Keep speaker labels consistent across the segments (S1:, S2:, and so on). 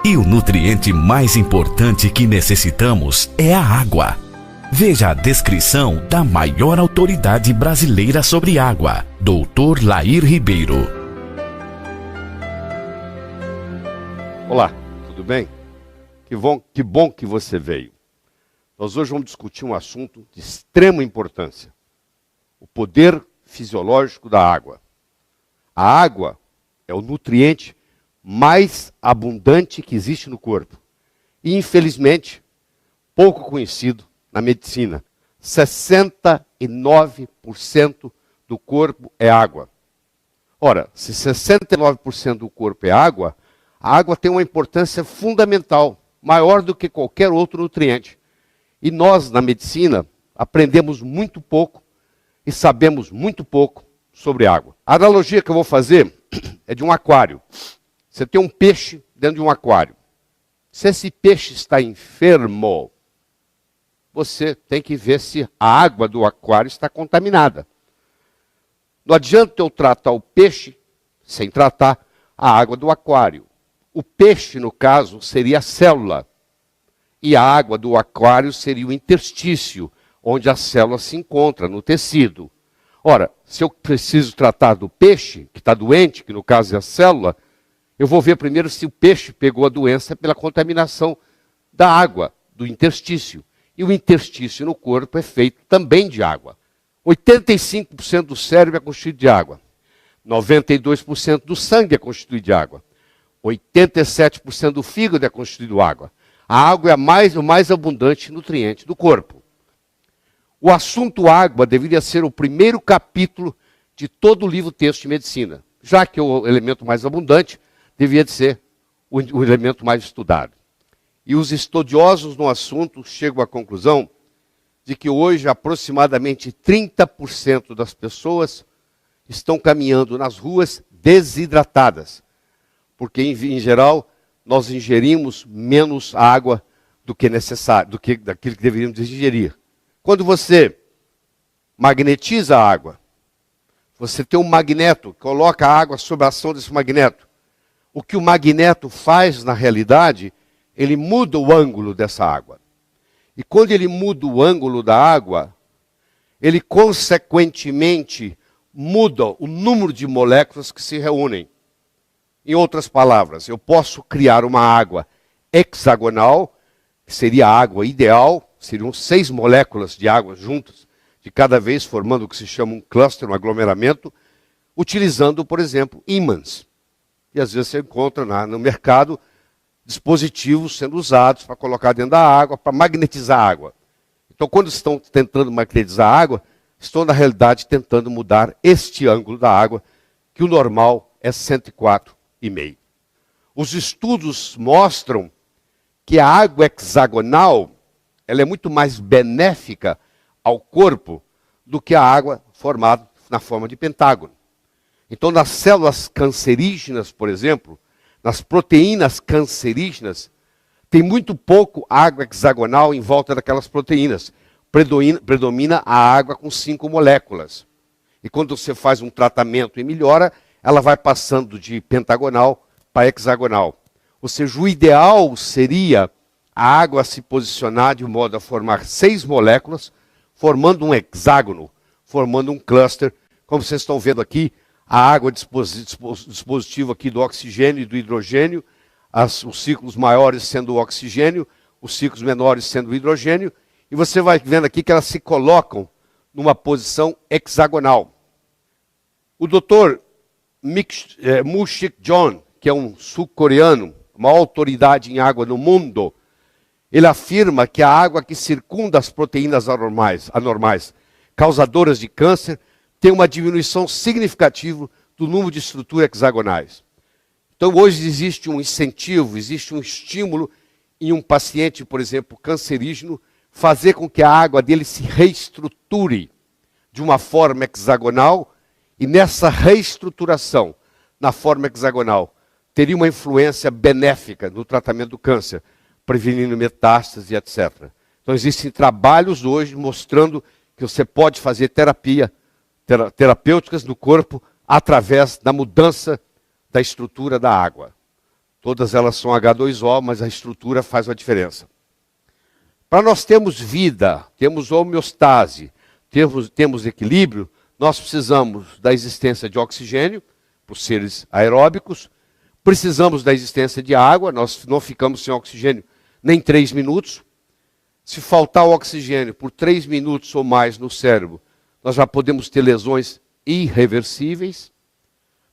S1: E o nutriente mais importante que necessitamos é a água. Veja a descrição da maior autoridade brasileira sobre água, Dr. Lair Ribeiro.
S2: Olá, tudo bem? Que bom que você veio. Nós hoje vamos discutir um assunto de extrema importância: o poder fisiológico da água. A água é o nutriente mais abundante que existe no corpo. E, infelizmente, pouco conhecido na medicina. 69% do corpo é água. Ora, se 69% do corpo é água, a água tem uma importância fundamental, maior do que qualquer outro nutriente. E nós, na medicina, aprendemos muito pouco e sabemos muito pouco sobre água. A analogia que eu vou fazer é de um aquário. Você tem um peixe dentro de um aquário. Se esse peixe está enfermo, você tem que ver se a água do aquário está contaminada. Não adianta eu tratar o peixe sem tratar a água do aquário. O peixe, no caso, seria a célula. E a água do aquário seria o interstício, onde a célula se encontra, no tecido. Ora, se eu preciso tratar do peixe, que está doente, que no caso é a célula, eu vou ver primeiro se o peixe pegou a doença pela contaminação da água, do interstício. E o interstício no corpo é feito também de água. 85% do cérebro é constituído de água. 92% do sangue é constituído de água. 87% do fígado é constituído de água. A água é o mais abundante nutriente do corpo. O assunto água deveria ser o primeiro capítulo de todo o livro-texto de medicina, já que o elemento mais abundante deveria ser o elemento mais estudado. E os estudiosos no assunto chegam à conclusão de que hoje aproximadamente 30% das pessoas estão caminhando nas ruas desidratadas, porque em geral nós ingerimos menos água do que necessário, daquilo que deveríamos ingerir. Quando você magnetiza a água, você tem um magneto, coloca a água sob a ação desse magneto. O que o magneto faz na realidade, ele muda o ângulo dessa água. E quando ele muda o ângulo da água, ele consequentemente muda o número de moléculas que se reúnem. Em outras palavras, eu posso criar uma água hexagonal, que seria a água ideal, seriam 6 moléculas de água juntas, de cada vez formando o que se chama um cluster, um aglomeramento, utilizando, por exemplo, ímãs. E às vezes você encontra no mercado dispositivos sendo usados para colocar dentro da água, para magnetizar a água. Então, quando estão tentando magnetizar a água, estão, na realidade, tentando mudar este ângulo da água, que o normal é 104,5. Os estudos mostram que a água hexagonal ela é muito mais benéfica ao corpo do que a água formada na forma de pentágono. Então, nas células cancerígenas, por exemplo, nas proteínas cancerígenas, tem muito pouco água hexagonal em volta daquelas proteínas. Predomina a água com 5 moléculas. E quando você faz um tratamento e melhora, ela vai passando de pentagonal para hexagonal. Ou seja, o ideal seria a água se posicionar de modo a formar 6 moléculas, formando um hexágono, formando um cluster. Como vocês estão vendo aqui, a água dispositivo aqui do oxigênio e do hidrogênio, os ciclos maiores sendo o oxigênio, os ciclos menores sendo o hidrogênio, e você vai vendo aqui que elas se colocam numa posição hexagonal. O Dr. Moo-Sik John, que é um sul-coreano, uma autoridade em água no mundo, ele afirma que a água que circunda as proteínas anormais, causadoras de câncer, tem uma diminuição significativa do número de estruturas hexagonais. Então, hoje existe um incentivo, existe um estímulo em um paciente, por exemplo, cancerígeno, fazer com que a água dele se reestruture de uma forma hexagonal, e nessa reestruturação, na forma hexagonal, teria uma influência benéfica no tratamento do câncer, prevenindo metástase, etc. Então, existem trabalhos hoje mostrando que você pode fazer terapêuticas no corpo através da mudança da estrutura da água. Todas elas são H2O, mas a estrutura faz uma diferença. Para nós termos vida, temos homeostase, temos equilíbrio, nós precisamos da existência de oxigênio, por seres aeróbicos, precisamos da existência de água, nós não ficamos sem oxigênio nem 3 minutos. Se faltar o oxigênio por 3 minutos ou mais no cérebro, nós já podemos ter lesões irreversíveis.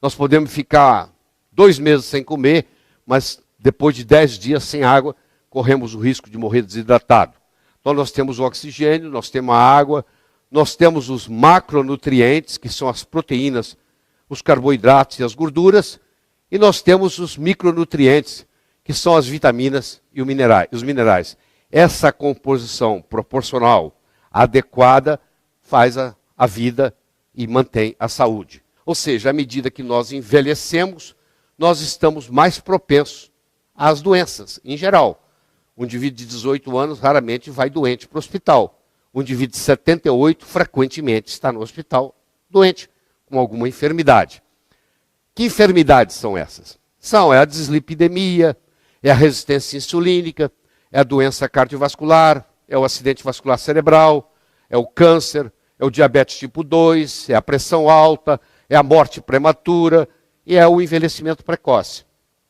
S2: Nós podemos ficar 2 meses sem comer, mas depois de 10 dias sem água, corremos o risco de morrer desidratado. Então nós temos o oxigênio, nós temos a água, nós temos os macronutrientes, que são as proteínas, os carboidratos e as gorduras, e nós temos os micronutrientes, que são as vitaminas e os minerais. Essa composição proporcional adequada faz a vida e mantém a saúde. Ou seja, à medida que nós envelhecemos, nós estamos mais propensos às doenças, em geral. Um indivíduo de 18 anos raramente vai doente para o hospital. Um indivíduo de 78 frequentemente está no hospital doente, com alguma enfermidade. Que enfermidades são essas? É a dislipidemia, é a resistência insulínica, é a doença cardiovascular, é o acidente vascular cerebral, é o câncer, é o diabetes tipo 2, é a pressão alta, é a morte prematura e é o envelhecimento precoce.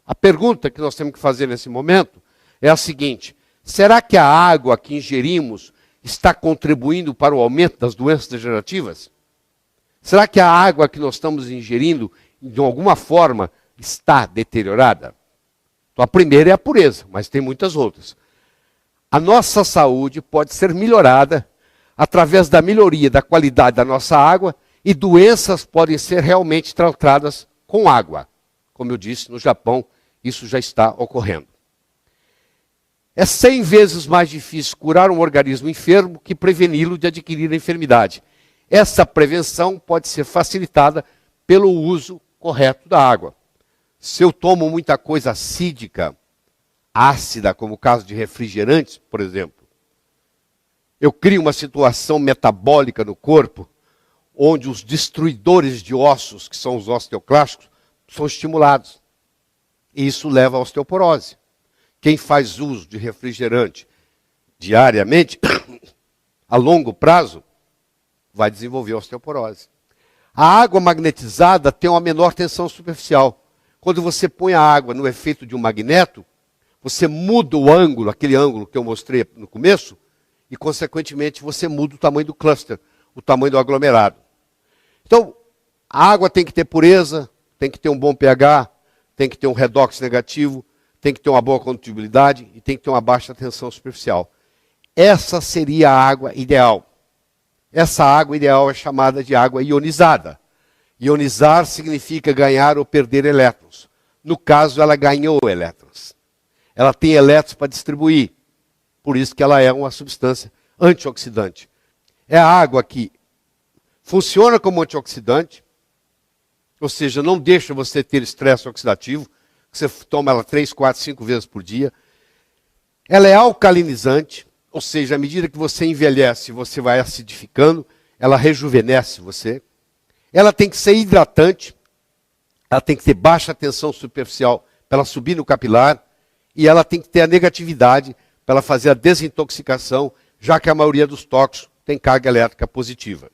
S2: A pergunta que nós temos que fazer nesse momento é a seguinte: será que a água que ingerimos está contribuindo para o aumento das doenças degenerativas? Será que a água que nós estamos ingerindo, de alguma forma, está deteriorada? Então, a primeira é a pureza, mas tem muitas outras. A nossa saúde pode ser melhorada através da melhoria da qualidade da nossa água e doenças podem ser realmente tratadas com água. Como eu disse, no Japão, isso já está ocorrendo. É 100 vezes mais difícil curar um organismo enfermo que preveni-lo de adquirir a enfermidade. Essa prevenção pode ser facilitada pelo uso correto da água. Se eu tomo muita coisa acídica, ácida, como o caso de refrigerantes, por exemplo, eu crio uma situação metabólica no corpo, onde os destruidores de ossos, que são os osteoclásticos, são estimulados. E isso leva à osteoporose. Quem faz uso de refrigerante diariamente, a longo prazo, vai desenvolver osteoporose. A água magnetizada tem uma menor tensão superficial. Quando você põe a água no efeito de um magneto, você muda o ângulo, aquele ângulo que eu mostrei no começo, e, consequentemente, você muda o tamanho do cluster, o tamanho do aglomerado. Então, a água tem que ter pureza, tem que ter um bom pH, tem que ter um redox negativo, tem que ter uma boa condutibilidade e tem que ter uma baixa tensão superficial. Essa seria a água ideal. Essa água ideal é chamada de água ionizada. Ionizar significa ganhar ou perder elétrons. No caso, ela ganhou elétrons. Ela tem elétrons para distribuir. Por isso que ela é uma substância antioxidante. É a água que funciona como antioxidante, ou seja, não deixa você ter estresse oxidativo, você toma ela 3, 4, 5 vezes por dia. Ela é alcalinizante, ou seja, à medida que você envelhece, você vai acidificando, ela rejuvenesce você. Ela tem que ser hidratante, ela tem que ter baixa tensão superficial para ela subir no capilar, e ela tem que ter a negatividade para ela fazer a desintoxicação, já que a maioria dos tóxicos tem carga elétrica positiva.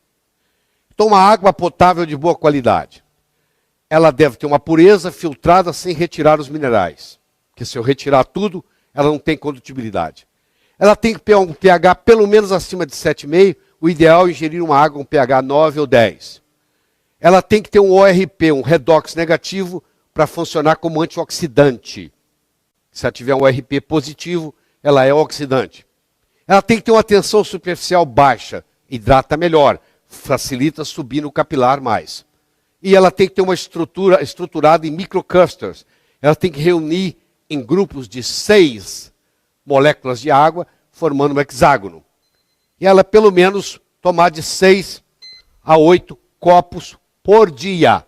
S2: Então, uma água potável de boa qualidade. Ela deve ter uma pureza filtrada sem retirar os minerais. Porque se eu retirar tudo, ela não tem condutibilidade. Ela tem que ter um pH pelo menos acima de 7,5. O ideal é ingerir uma água com pH 9 ou 10. Ela tem que ter um ORP, um redox negativo, para funcionar como antioxidante. Se ela tiver um ORP positivo, ela é oxidante. Ela tem que ter uma tensão superficial baixa, hidrata melhor, facilita subir no capilar mais. E ela tem que ter uma estrutura estruturada em microclusters. Ela tem que reunir em grupos de 6 moléculas de água, formando um hexágono. E ela, pelo menos, tomar de 6 a 8 copos por dia.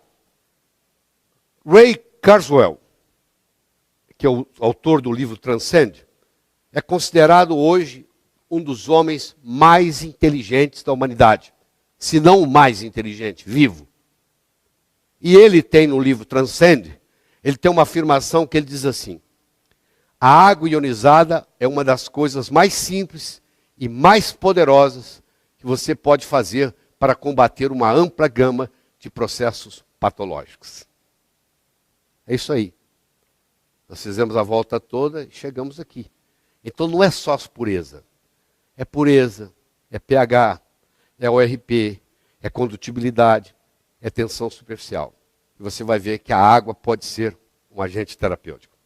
S2: Ray Kurzweil, que é o autor do livro Transcend, é considerado hoje um dos homens mais inteligentes da humanidade, se não o mais inteligente, vivo. E ele tem no livro Transcend ele tem uma afirmação que ele diz assim: a água ionizada é uma das coisas mais simples e mais poderosas que você pode fazer para combater uma ampla gama de processos patológicos. É isso aí. Nós fizemos a volta toda e chegamos aqui. Então não é só pureza. É pureza, é pH, é ORP, é condutibilidade, é tensão superficial. E você vai ver que a água pode ser um agente terapêutico.